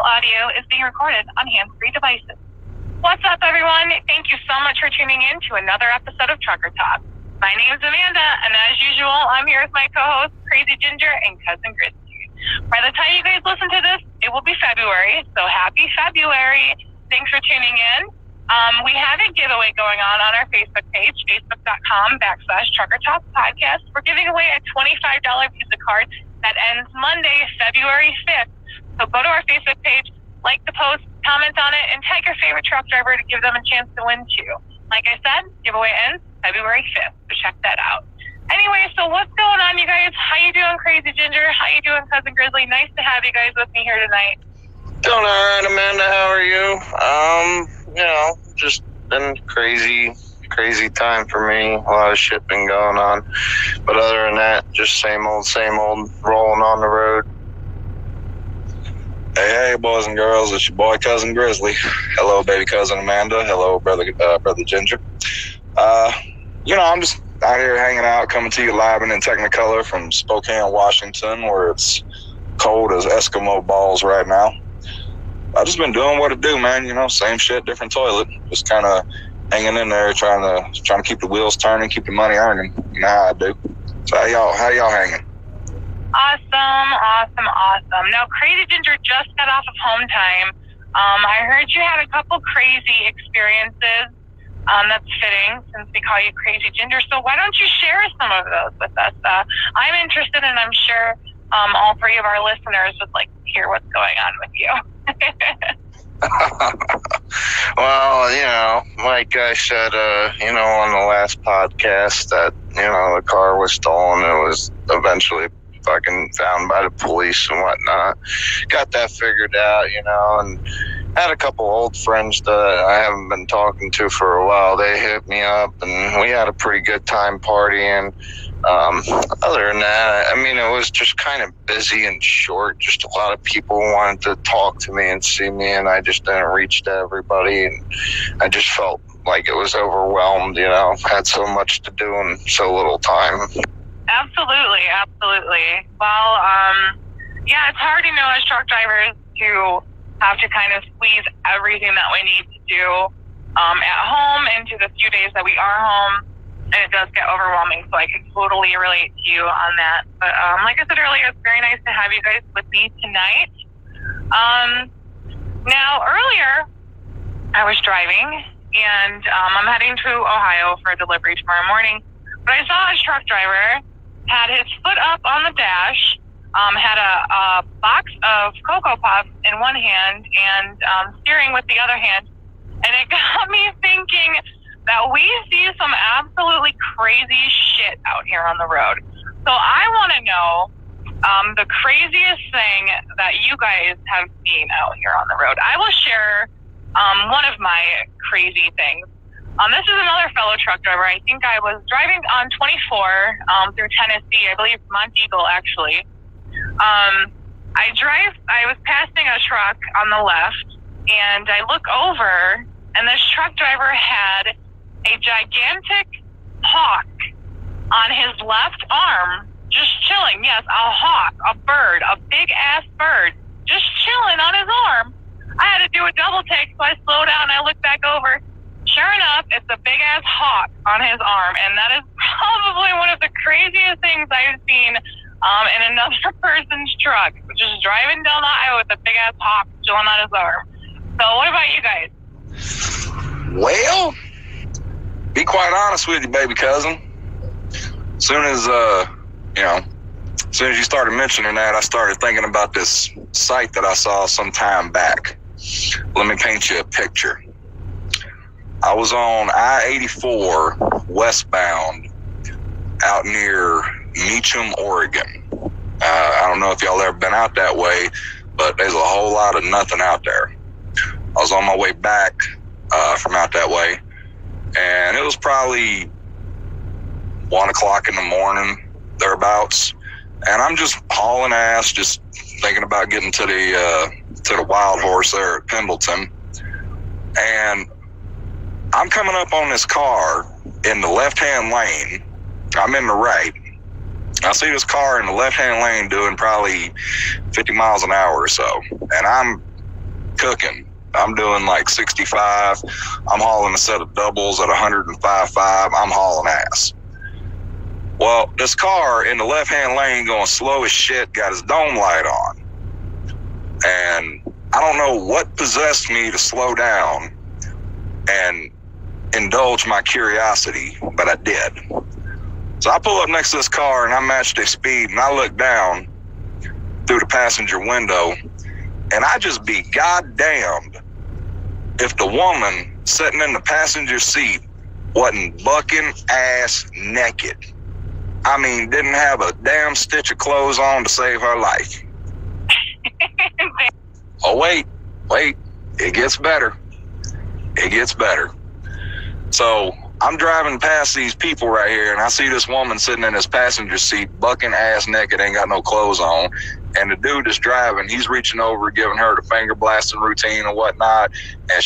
audio is being recorded on hands-free devices. What's up, everyone? Thank you so much for tuning in to another episode of Trucker Talk. My name is Amanda, and as usual, I'm here with my co-host, Crazy Ginger and Cousin Grizzly. By the time you guys listen to this, it will be February, so happy February. Thanks for tuning in. We have a giveaway going on our Facebook page, facebook.com/Trucker Talk Podcast. We're giving away a $25 Visa card that ends Monday, February 5th. So go to our Facebook page, like the post, comment on it, and tag your favorite truck driver to give them a chance to win too. Like I said, giveaway ends February 5th, so check that out. Anyway, so what's going on, you guys? How you doing, Crazy Ginger? How you doing, Cousin Grizzly? Nice to have you guys with me here tonight. Doing all right, Amanda. How are you? Just been crazy time for me. A lot of shit been going on. But other than that, just same old, rolling on the road. Hey, boys and girls, it's your boy, Cousin Grizzly. Hello, baby cousin Amanda. Hello, brother Ginger. I'm just out here hanging out, coming to you live and in Technicolor from Spokane, Washington, where it's cold as Eskimo balls right now. I've just been doing what it do, man. Same shit, different toilet. Just kind of hanging in there, trying to keep the wheels turning, keep the money earning. You know how I do. So how y'all hanging? Awesome. Now, Crazy Ginger just got off of home time. I heard you had a couple crazy experiences. That's fitting since we call you Crazy Ginger. So why don't you share some of those with us? I'm interested, and I'm sure all three of our listeners would like to hear what's going on with you. Well, like I said, on the last podcast that, the car was stolen. It was eventually fucking found by the police and whatnot. Got that figured out, and had a couple old friends that I haven't been talking to for a while. They hit me up, and we had a pretty good time partying. Other than that, it was just kind of busy and short. Just a lot of people wanted to talk to me and see me, and I just didn't reach to everybody, and I just felt like it was overwhelmed, had so much to do in so little time. Absolutely. Well, it's hard, as truck drivers to have to kind of squeeze everything that we need to do at home into the few days that we are home. And it does get overwhelming, so I can totally relate to you on that. But like I said earlier, it's very nice to have you guys with me tonight. Now, earlier, I was driving, and I'm heading to Ohio for a delivery tomorrow morning. But I saw a truck driver had his foot up on the dash, had a box of Cocoa Puffs in one hand and steering with the other hand. And it got me thinking that we see some absolutely crazy shit out here on the road. So I want to know the craziest thing that you guys have seen out here on the road. I will share one of my crazy things. This is another fellow truck driver. I think I was driving on 24 through Tennessee. I believe Monteagle, actually. I was passing a truck on the left, and I look over, and this truck driver had a gigantic hawk on his left arm, just chilling. Yes, a hawk, a bird, a big-ass bird, just chilling on his arm. I had to do a double take, so I slowed down and I looked back over. Sure enough, it's a big-ass hawk on his arm, and that is probably one of the craziest things I've seen in another person's truck, just driving down the highway with a big-ass hawk chilling on his arm. So what about you guys? Well, be quite honest with you, baby cousin. As soon as you started mentioning that, I started thinking about this site that I saw some time back. Let me paint you a picture. I was on I-84 westbound out near Meacham, Oregon. I don't know if y'all ever been out that way, but there's a whole lot of nothing out there. I was on my way back from out that way, and it was probably 1 o'clock in the morning, thereabouts, and I'm just hauling ass, just thinking about getting to the Wild Horse there at Pendleton, and I'm coming up on this car in the left-hand lane. I'm in the right. I see this car in the left-hand lane doing probably 50 miles an hour or so, and I'm cooking. I'm doing like 65. I'm hauling a set of doubles at 105.5. I'm hauling ass. Well, this car in the left-hand lane going slow as shit got his dome light on. And I don't know what possessed me to slow down and indulge my curiosity, but I did. So I pull up next to this car and I match their speed, and I look down through the passenger window, and I just be goddamned if the woman sitting in the passenger seat wasn't bucking ass naked. I mean, didn't have a damn stitch of clothes on to save her life. Oh, wait, it gets better. It gets better. So I'm driving past these people right here, and I see this woman sitting in this passenger seat, bucking ass naked, ain't got no clothes on. And the dude that's driving, he's reaching over, giving her the finger blasting routine and whatnot. And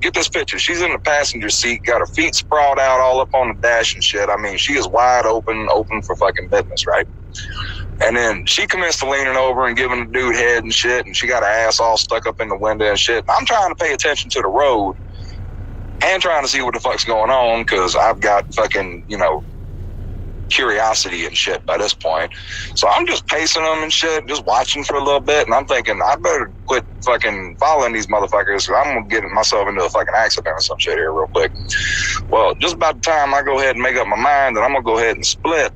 get this picture, she's in the passenger seat, got her feet sprawled out all up on the dash and shit. I mean, she is wide open for fucking business, right? And then she commits to leaning over and giving the dude head and shit, and she got her ass all stuck up in the window and shit. I'm trying to pay attention to the road and trying to see what the fuck's going on, because I've got fucking, curiosity and shit by this point. So I'm just pacing them and shit, just watching for a little bit, and I'm thinking, I better quit fucking following these motherfuckers, or I'm gonna get myself into a fucking accident or some shit here real quick. Well, just about the time I go ahead and make up my mind that I'm gonna go ahead and split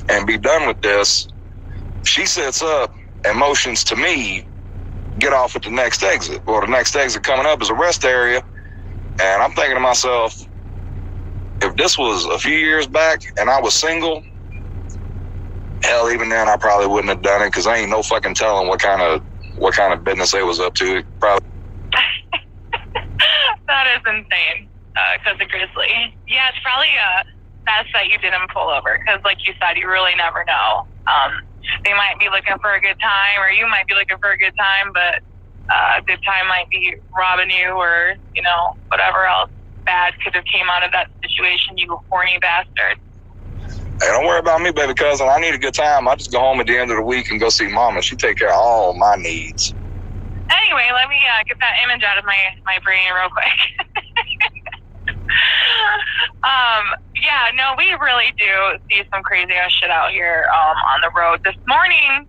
and be done with this, she sits up and motions to me, get off at the next exit. Well, the next exit coming up is a rest area, and I'm thinking to myself, if this was a few years back and I was single, hell, even then I probably wouldn't have done it, because I ain't no fucking telling what kind of business they was up to. Probably. That is insane. Because of Grizzly. Yeah, it's probably best that you didn't pull over, because like you said, you really never know. They might be looking for a good time, or you might be looking for a good time, but a good time might be robbing you, or whatever else bad could have came out of that situation, you horny bastard. Hey, don't worry about me, baby cousin. I need a good time. I just go home at the end of the week and go see mama. She take care of all my needs. Anyway, let me get that image out of my brain real quick. Yeah, no, we really do see some crazy ass shit out here on the road. This morning,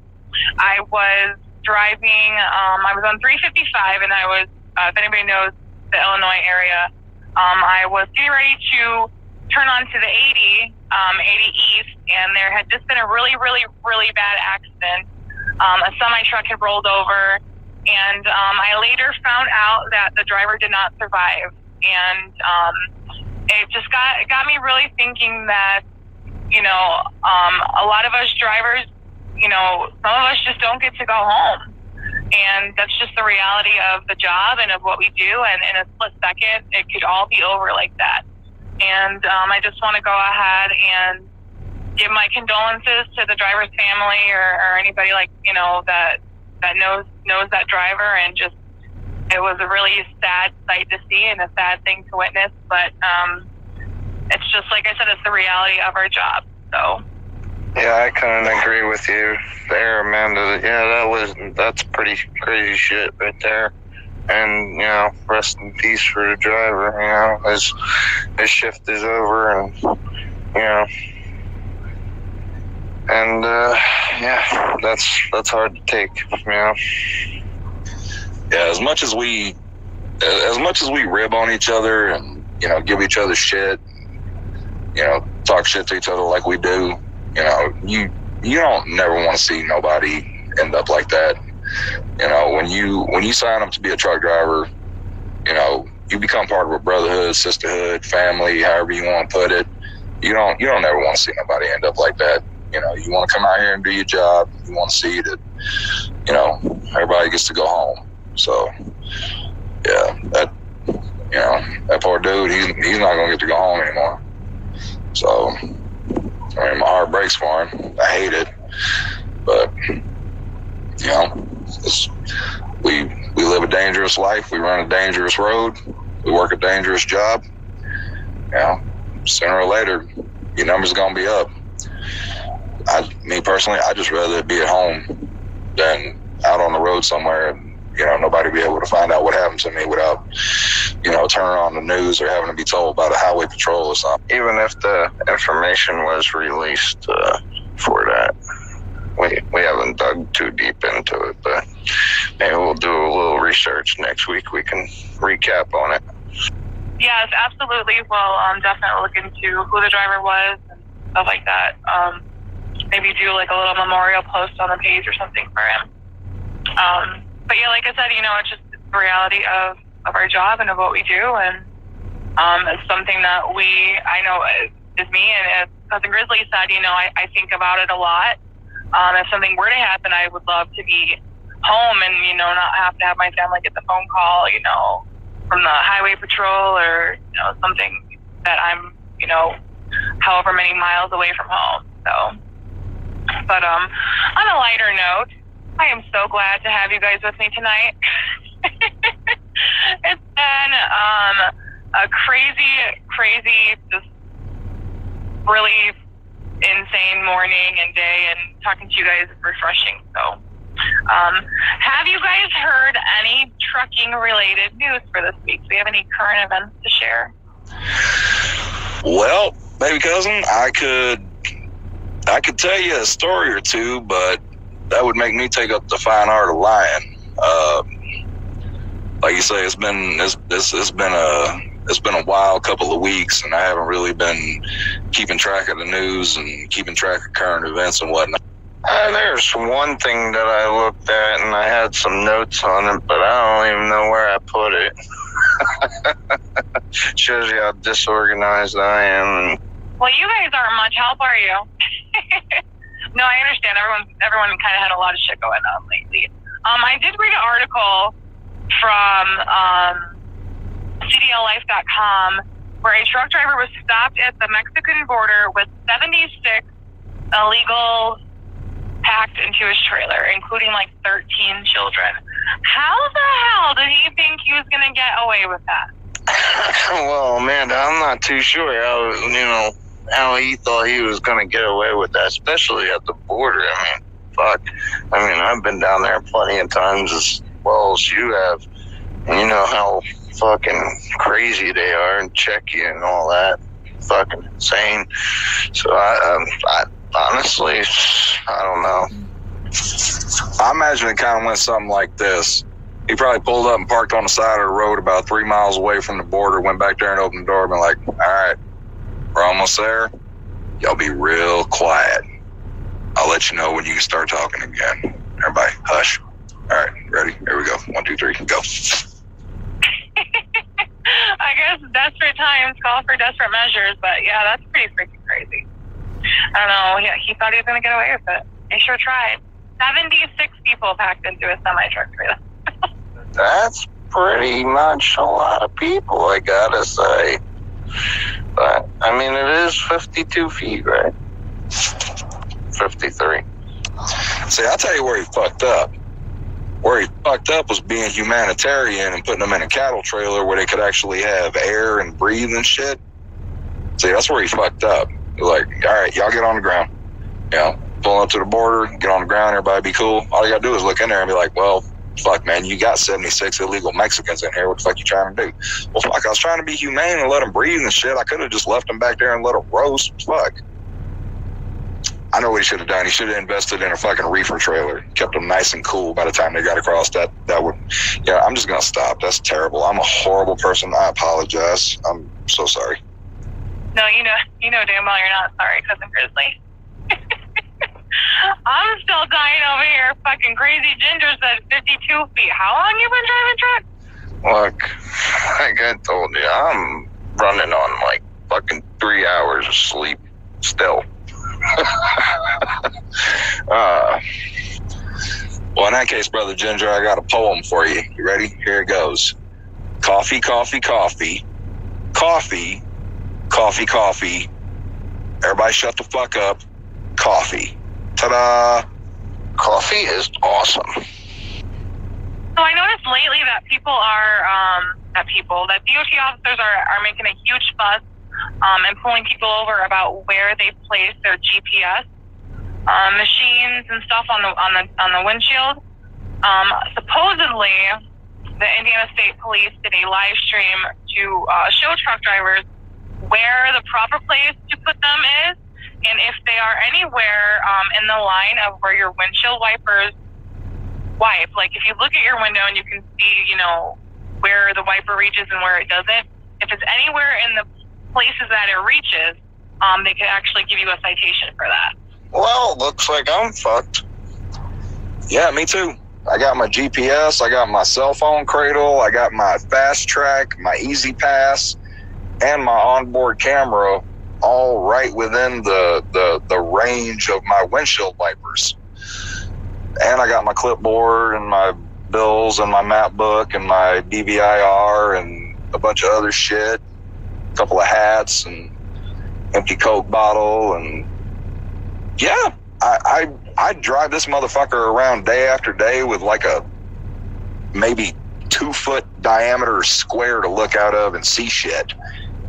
I was driving, I was on 355, and I was, if anybody knows the Illinois area, I was getting ready to turn onto the 80 East, and there had just been a really, really, really bad accident. A semi-truck had rolled over, and I later found out that the driver did not survive. And it just got me really thinking that, a lot of us drivers, some of us just don't get to go home. And that's just the reality of the job and of what we do. And in a split second, it could all be over like that. And I just want to go ahead and give my condolences to the driver's family, or anybody that knows that driver. And just, it was a really sad sight to see and a sad thing to witness. But it's just, like I said, it's the reality of our job. So. Yeah, I couldn't agree with you there, Amanda. Yeah, that's pretty crazy shit right there. And, rest in peace for the driver. His shift is over, and, and, yeah, that's hard to take, Yeah, as much as we rib on each other and, give each other shit, talk shit to each other like we do, you don't never want to see nobody end up like that. When you sign up to be a truck driver, you become part of a brotherhood, sisterhood, family, however you want to put it. You don't ever want to see nobody end up like that. You want to come out here and do your job. You want to see that, everybody gets to go home. So, yeah, that poor dude, he's not going to get to go home anymore. So, my heart breaks for him. I hate it. But, we live a dangerous life. We run a dangerous road. We work a dangerous job. Sooner or later, your number's going to be up. Me personally, I just rather be at home than out on the road somewhere. And, nobody be able to find out what happened to me without, turning on the news or having to be told by the highway patrol or something. Even if the information was released for that, we haven't dug too deep into it, but maybe we'll do a little research next week. We can recap on it. Yes, absolutely. We'll definitely look into who the driver was and stuff like that. Maybe do like a little memorial post on the page or something for him. But yeah, like I said, it's just the reality of our job and of what we do, and it's something that I know is me, and as Cousin Grizzly said, I think about it a lot. If something were to happen, I would love to be home and, not have to have my family get the phone call, from the highway patrol or, something that I'm, however many miles away from home. So, but on a lighter note, I am so glad to have you guys with me tonight. It's been a crazy, just really insane morning and day, and talking to you guys is refreshing. So, have you guys heard any trucking related news for this week? Do we have any current events to share? Well, baby cousin, I could tell you a story or two, but that would make me take up the fine art of lying. Like you say, it's been a wild couple of weeks, and I haven't really been keeping track of the news and keeping track of current events and whatnot. There's one thing that I looked at, and I had some notes on it, but I don't even know where I put it. Shows you how disorganized I am. Well, you guys aren't much help, are you? No, I understand. Everyone kind of had a lot of shit going on lately. I did read an article from CDLlife.com where a truck driver was stopped at the Mexican border with 76 illegals packed into his trailer, including like 13 children. How the hell did he think he was going to get away with that? Well, Amanda, I'm not too sure how he thought he was going to get away with that, especially at the border. I mean, fuck. I've been down there plenty of times as well as you have. And you know how fucking crazy they are and check you and all that. Fucking insane. So I honestly, I don't know. I imagine it kind of went something like this. He probably pulled up and parked on the side of the road about 3 miles away from the border, went back there and opened the door and been like, all right, we're almost there. Y'all be real quiet. I'll let you know when you can start talking again. Everybody, hush. All right, ready? Here we go. 1, 2, 3, go. I guess desperate times call for desperate measures, but yeah, that's pretty freaking crazy. I don't know. Yeah, he thought he was going to get away with it. He sure tried. 76 people packed into a semi-truck trailer. That's pretty much a lot of people, I gotta say. But, it is 52 feet, right? 53. See, I'll tell you where he fucked up. Where he fucked up was being humanitarian and putting them in a cattle trailer where they could actually have air and breathe and shit. See, that's where he fucked up. He's like, all right, y'all get on the ground. Pull up to the border, get on the ground, everybody be cool. All you gotta do is look in there and be like, well, fuck, man, you got 76 illegal Mexicans in here. What the fuck you trying to do? Well, fuck, I was trying to be humane and let them breathe and shit. I could have just left them back there and let them roast. Fuck. I know what he should have done. He should have invested in a fucking reefer trailer, kept them nice and cool by the time they got across. That would, I'm just going to stop. That's terrible. I'm a horrible person. I apologize. I'm so sorry. No, you know damn well you're not sorry, Cousin Grizzly. I'm still dying over here. Fucking crazy Ginger said 52 feet. How long you been driving truck? Look, like I told you, I'm running on like fucking 3 hours of sleep still. Well, in that case, Brother Ginger, I got a poem for you. You ready? Here it goes. Coffee, coffee, coffee. Coffee, coffee, coffee. Everybody shut the fuck up. Coffee. Ta-da! Coffee is awesome. So I noticed lately that that DOT officers are making a huge fuss and pulling people over about where they place their GPS machines and stuff on the windshield. Supposedly, the Indiana State Police did a live stream to show truck drivers where the proper place to put them is, and if they are anywhere in the line of where your windshield wipers wipe. Like if you look at your window and you can see, you know, where the wiper reaches and where it doesn't. If it's anywhere in the places that it reaches, they could actually give you a citation for that. Well, looks like I'm fucked. Yeah, me too. I got my GPS, I got my cell phone cradle, I got my fast track, my easy pass, and my onboard camera all right within the range of my windshield wipers. And I got my clipboard and my bills and my map book and my DVIR and a bunch of other shit, a couple of hats and empty Coke bottle. And yeah, I drive this motherfucker around day after day with like a maybe 2-foot diameter square to look out of and see shit.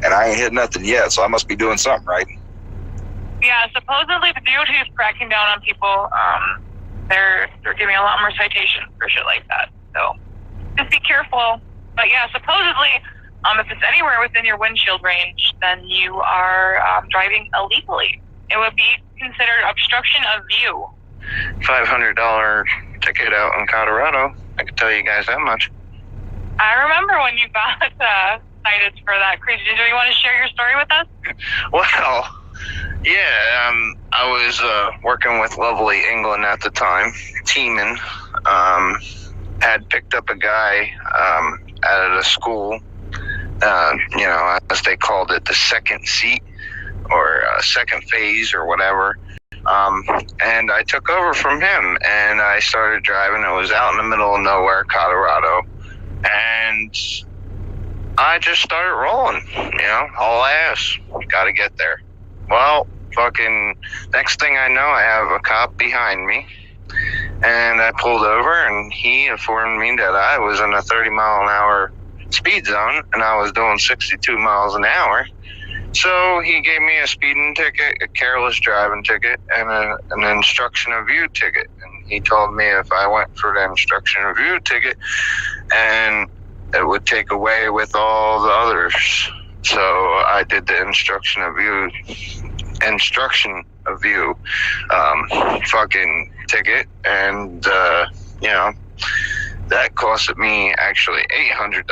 And I ain't hit nothing yet, so I must be doing something right. Yeah, supposedly the DOT is cracking down on people. They're giving a lot more citations for shit like that. So just be careful. But yeah, supposedly, if it's anywhere within your windshield range, then you are driving illegally. It would be considered obstruction of view. $500 ticket out in Colorado. I can tell you guys that much. I remember when you got cited for that. Crazy Ginger, you want to share your story with us? Well, yeah, I was working with lovely England at the time. Teeman had picked up a guy out of the school, you know, as they called it, the second seat or second phase or whatever. And I took over from him and I started driving. It was out in the middle of nowhere, Colorado. And I just started rolling, you know, all ass. Got to get there. Well, fucking next thing I know, I have a cop behind me. And I pulled over and he informed me that I was in a 30-mile-an-hour speed zone and I was doing 62 miles an hour. So he gave me a speeding ticket, a careless driving ticket, and an instruction of view ticket. And he told me if I went for the instruction of view ticket, and it would take away with all the others. So I did the instruction of view fucking ticket, and you know, that costed me actually $800,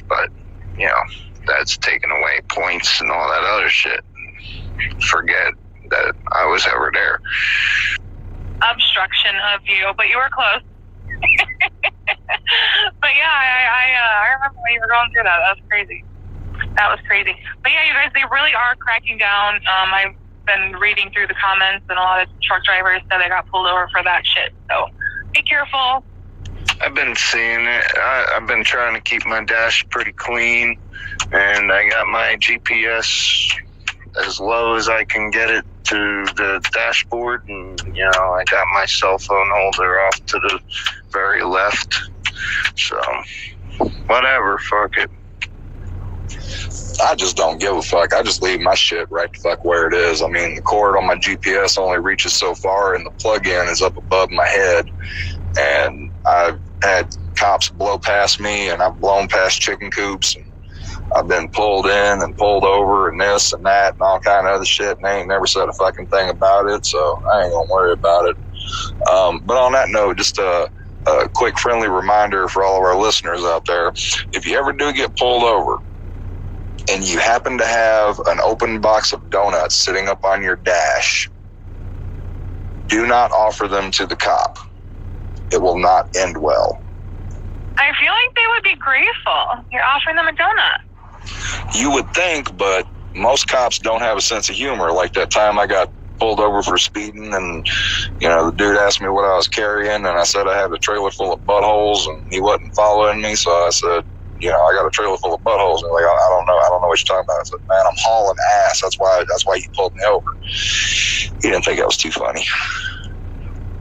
but you know, that's taking away points and all that other shit. Forget that I was ever there. Obstruction of view, but you were close. But yeah, I remember when you were going through that. That was crazy. That was crazy. But yeah, you guys, they really are cracking down. I've been reading through the comments, and a lot of truck drivers said they got pulled over for that shit. So be careful. I've been seeing it. I've been trying to keep my dash pretty clean, and I got my GPS as low as I can get it to the dashboard, and you know, I got my cell phone holder off to the very left. So whatever, fuck it. I just don't give a fuck. I just leave my shit right the fuck where it is. I mean, the cord on my GPS only reaches so far, and the plug-in is up above my head. And I've had cops blow past me, and I've blown past chicken coops, and I've been pulled in and pulled over and this and that and all kind of other shit, and they ain't never said a fucking thing about it, so I ain't gonna worry about it. But on that note, just a quick friendly reminder for all of our listeners out there: if you ever do get pulled over and you happen to have an open box of donuts sitting up on your dash, do not offer them to the cop. It will not end well. I feel like they would be grateful. You're offering them a donut. You would think, but most cops don't have a sense of humor. Like that time I got pulled over for speeding, and you know, the dude asked me what I was carrying, and I said I had a trailer full of buttholes, and he wasn't following me, so I said, you know, I got a trailer full of buttholes. And like, I don't know what you're talking about. I said, man, I'm hauling ass. That's why you pulled me over. He didn't think that was too funny.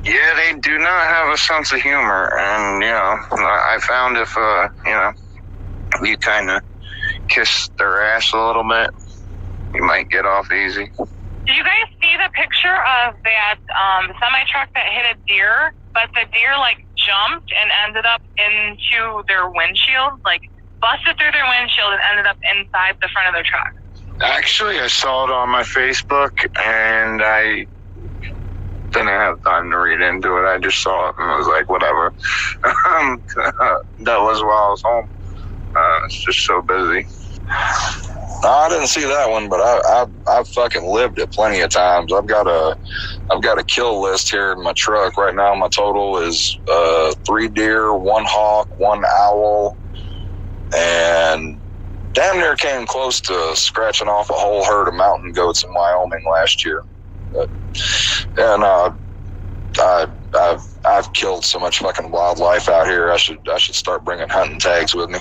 Yeah, they do not have a sense of humor, and you know, I found if you know, you kind of kiss their ass a little bit, you might get off easy. Did you guys see the picture of that semi truck that hit a deer, but the deer like jumped and ended up into their windshield, like busted through their windshield and ended up inside the front of their truck. Actually, I saw it on my Facebook, and I didn't have time to read into it. I just saw it and was like, whatever. That was while I was home. It's just so busy. No, I didn't see that one, but I've fucking lived it plenty of times. I've got a kill list here in my truck right now. My total is 3 deer, 1 hawk, 1 owl, and damn near came close to scratching off a whole herd of mountain goats in Wyoming last year. But, yeah, no, I've killed so much fucking wildlife out here. I should start bringing hunting tags with me.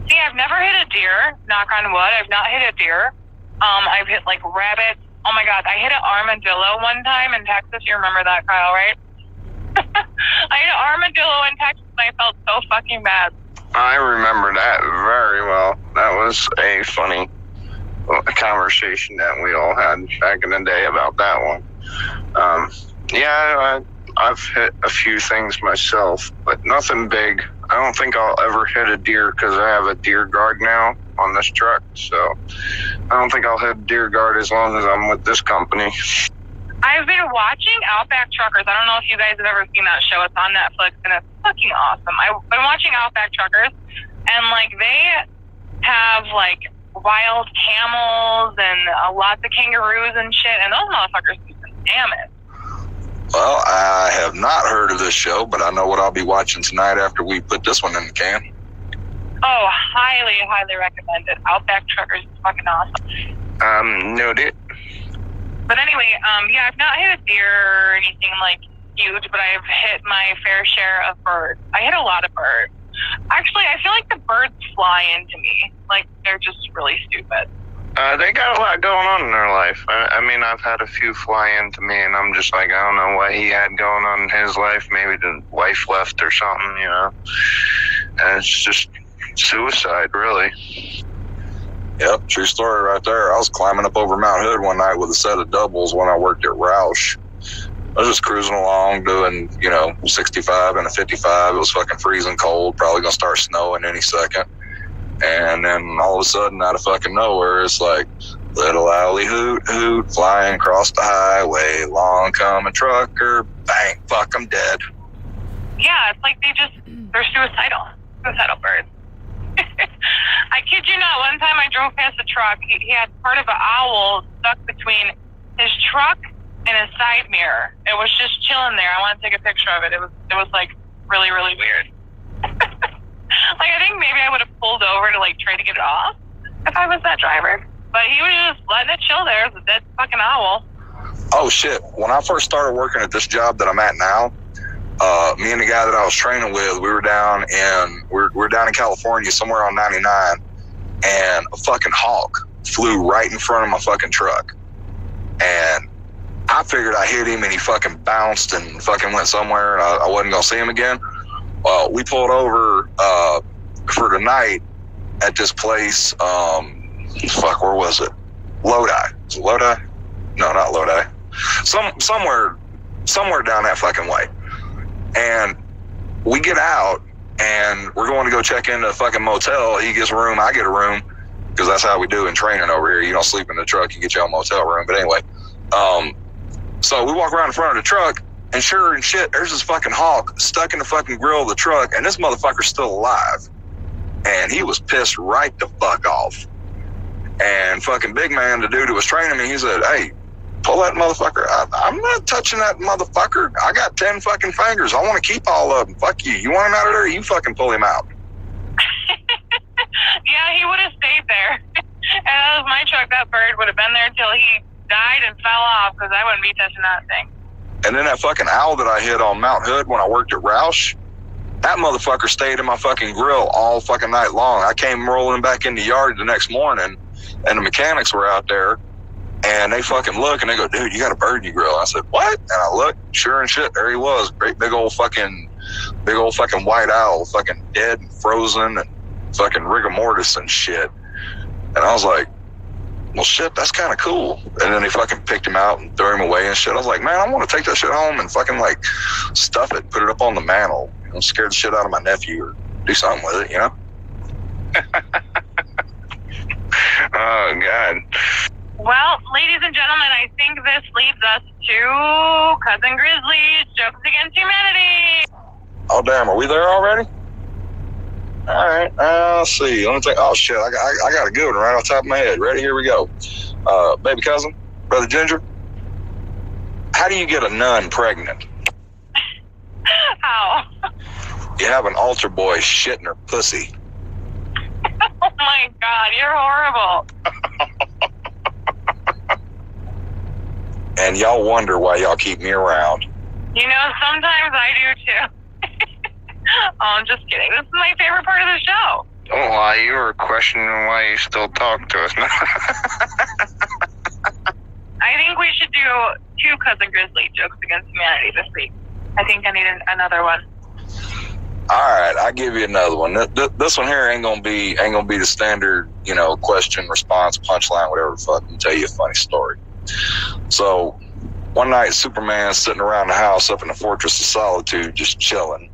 See, I've never hit a deer, knock on wood. I've not hit a deer. I've hit like rabbits. Oh my God, I hit an armadillo one time in Texas. You remember that, Kyle, right? I hit an armadillo in Texas and I felt so fucking bad. I remember that very well. That was a funny conversation that we all had back in the day about that one. Yeah, I've hit a few things myself, but nothing big. I don't think I'll ever hit a deer because I have a deer guard now on this truck. So I don't think I'll hit a deer guard as long as I'm with this company. I've been watching Outback Truckers. I don't know if you guys have ever seen that show. It's on Netflix and it's fucking awesome. I've been watching Outback Truckers and like they have like wild camels and lots of kangaroos and shit, and those motherfuckers do some damage. Well, I have not heard of this show, but I know what I'll be watching tonight after we put this one in the can. Oh, highly, highly recommended. Outback Truckers is fucking awesome. Noted. But anyway, yeah, I've not hit a deer or anything like huge, but I've hit my fair share of birds. I hit a lot of birds. Actually, I feel like the birds fly into me. Like, they're just really stupid. They got a lot going on in their life. I mean, I've had a few fly into me, and I'm just like, I don't know what he had going on in his life. Maybe the wife left or something, you know. And it's just suicide, really. Yep, true story right there. I was climbing up over Mount Hood one night with a set of doubles when I worked at Roush. I was just cruising along doing, 65 and a 55. It was fucking freezing cold, probably going to start snowing any second. And then all of a sudden, out of fucking nowhere, it's like, little alley hoot hoot, flying across the highway, long come a trucker, bang, fuck, I'm dead. Yeah, it's like they're suicidal birds. I kid you not, one time I drove past a truck, he had part of an owl stuck between his truck and his side mirror. It was just chilling there. I want to take a picture of it. It was like really, really weird. Like, I think maybe I would have pulled over to, like, try to get it off if I was that driver. But he was just letting it chill there. It was a dead fucking owl. Oh, shit. When I first started working at this job that I'm at now, me and the guy that I was training with, we were down in California, somewhere on 99, and a fucking hawk flew right in front of my fucking truck. And I figured I hit him, and he fucking bounced and fucking went somewhere, and I wasn't going to see him again. Well, we pulled over for the night at this place. Where was it? Lodi. Is it Lodi? No, not Lodi. Somewhere down that fucking way. And we get out, and we're going to go check into a fucking motel. He gets a room, I get a room, because that's how we do in training over here. You don't sleep in the truck, you get your own motel room. But anyway, so we walk around in front of the truck, and sure and shit, there's this fucking hawk stuck in the fucking grill of the truck, and this motherfucker's still alive. And he was pissed right the fuck off. And fucking big man, the dude who was training me, he said, hey, pull that motherfucker. I'm not touching that motherfucker. I got 10 fucking fingers. I want to keep all of them. Fuck you. You want him out of there? You fucking pull him out. Yeah, he would have stayed there. And that was my truck. That bird would have been there until he died and fell off, because I wouldn't be touching that thing. And then that fucking owl that I hit on Mount Hood when I worked at Roush, that motherfucker stayed in my fucking grill all fucking night long. I came rolling back in the yard the next morning, and the mechanics were out there, and they fucking look, and they go, dude, you got a bird in your grill. I said, what? And I looked, sure and shit, there he was. Great big old fucking white owl, fucking dead and frozen and fucking rigor mortis and shit. And I was like, well, shit, that's kind of cool. And then they fucking picked him out and threw him away and shit. I was like, man, I want to take that shit home and fucking like stuff it, put it up on the mantle, scare the shit out of my nephew or do something with it, Oh, God. Well, ladies and gentlemen, I think this leads us to Cousin Grizzly's Jokes Against Humanity. Oh, damn, are we there already? All right, let's see. Let me think. Oh, shit, I got a good one right off the top of my head. Ready? Here we go. Baby cousin, Brother Ginger, how do you get a nun pregnant? How? You have an altar boy shitting her pussy. Oh, my God, you're horrible. And y'all wonder why y'all keep me around. You know, sometimes I do, too. Oh, I'm just kidding. This is my favorite part of the show. Don't lie, you were questioning why you still talk to us. I think we should do 2 Cousin Grizzly Jokes Against Humanity this week. I think I need another one. All right, I'll give you another one. This one here ain't gonna be the standard, question, response, punchline, whatever the fuck. I'll tell you a funny story. So, one night, Superman's sitting around the house up in the Fortress of Solitude, just chilling.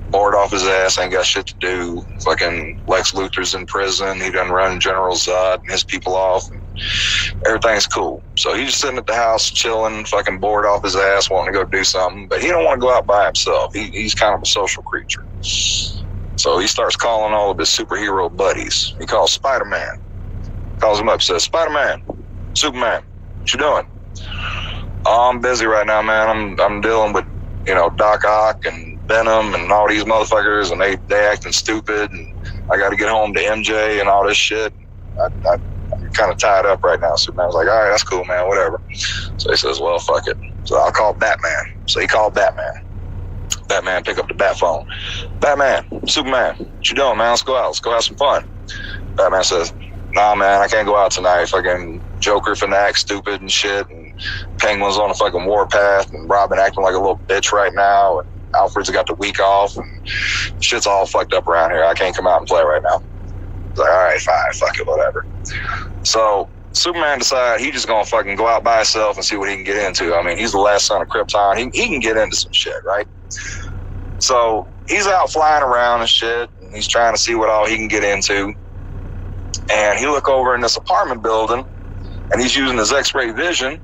Bored off his ass, ain't got shit to do. Fucking Lex Luthor's in prison. He done run General Zod and his people off. And everything's cool. So he's just sitting at the house, chilling, fucking bored off his ass, wanting to go do something. But he don't want to go out by himself. He's kind of a social creature. So he starts calling all of his superhero buddies. He calls Spider-Man. Calls him up, says, Spider-Man, Superman, what you doing? Oh, I'm busy right now, man. I'm dealing with, Doc Ock and Venom and all these motherfuckers, and they acting stupid, and I got to get home to MJ and all this shit. I'm kind of tied up right now. Superman was like, all right, that's cool, man, whatever. So he says, well, fuck it. So I'll call Batman. So he called Batman. Batman pick up the bat phone. Batman, Superman, what you doing, man? Let's go out. Let's go have some fun. Batman says, nah, man, I can't go out tonight. Fucking Joker finna act stupid and shit, and Penguin's on a fucking warpath, and Robin acting like a little bitch right now, and Alfred's got the week off, and shit's all fucked up around here. I can't come out and play right now. He's like, all right, fine, fuck it, whatever. So Superman decided he just gonna fucking go out by himself and see what he can get into. I mean, he's the last son of Krypton. He can get into some shit, right? So he's out flying around and shit, and he's trying to see what all he can get into. And he look over in this apartment building, and he's using his X-ray vision,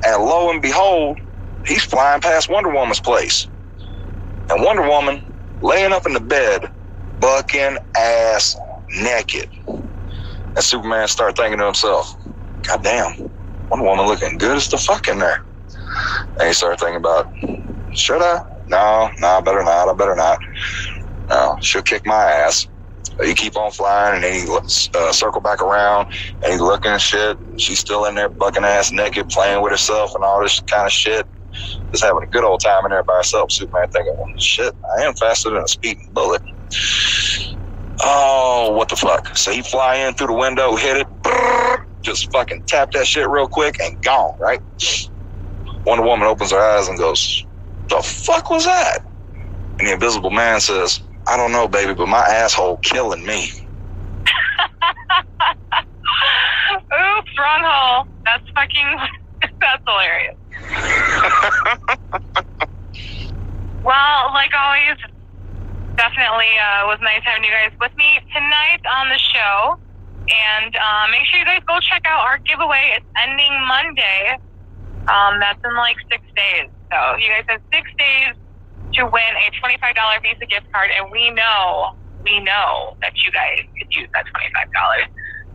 and lo and behold, he's flying past Wonder Woman's place. And Wonder Woman laying up in the bed, bucking ass naked. And Superman started thinking to himself, God damn, Wonder Woman looking good as the fuck in there. And he started thinking about, should I? No, I better not. No, she'll kick my ass. You keep on flying, and then he circle back around, and he's looking and shit. She's still in there, bucking ass naked, playing with herself and all this kind of shit. Just having a good old time in there by herself. Superman thinking, well, shit, I am faster than a speeding bullet. Oh, what the fuck? So he fly in through the window, hit it, just fucking tap that shit real quick, and gone, right? Wonder Woman opens her eyes and goes, the fuck was that? And the Invisible Man says, I don't know, baby, but my asshole killing me. Oops, wrong hole. That's hilarious. Well, like always, definitely was nice having you guys with me tonight on the show. And make sure you guys go check out our giveaway. It's ending Monday. That's in like 6 days. So you guys have 6 days to win a $25 Visa gift card, and we know that you guys could use that $25.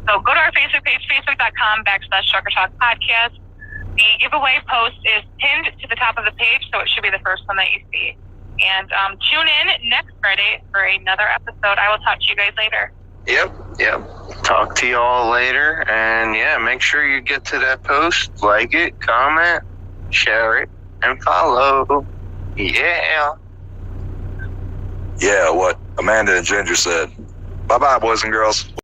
So go to our Facebook page, facebook.com/Trucker Talk Podcast. The giveaway post is pinned to the top of the page, so it should be the first one that you see. And tune in next Friday for another episode. I will talk to you guys later. Yep. Talk to you all later. And yeah, make sure you get to that post, like it, comment, share it, and follow. Yeah. Yeah, what Amanda and Ginger said. Bye-bye, boys and girls.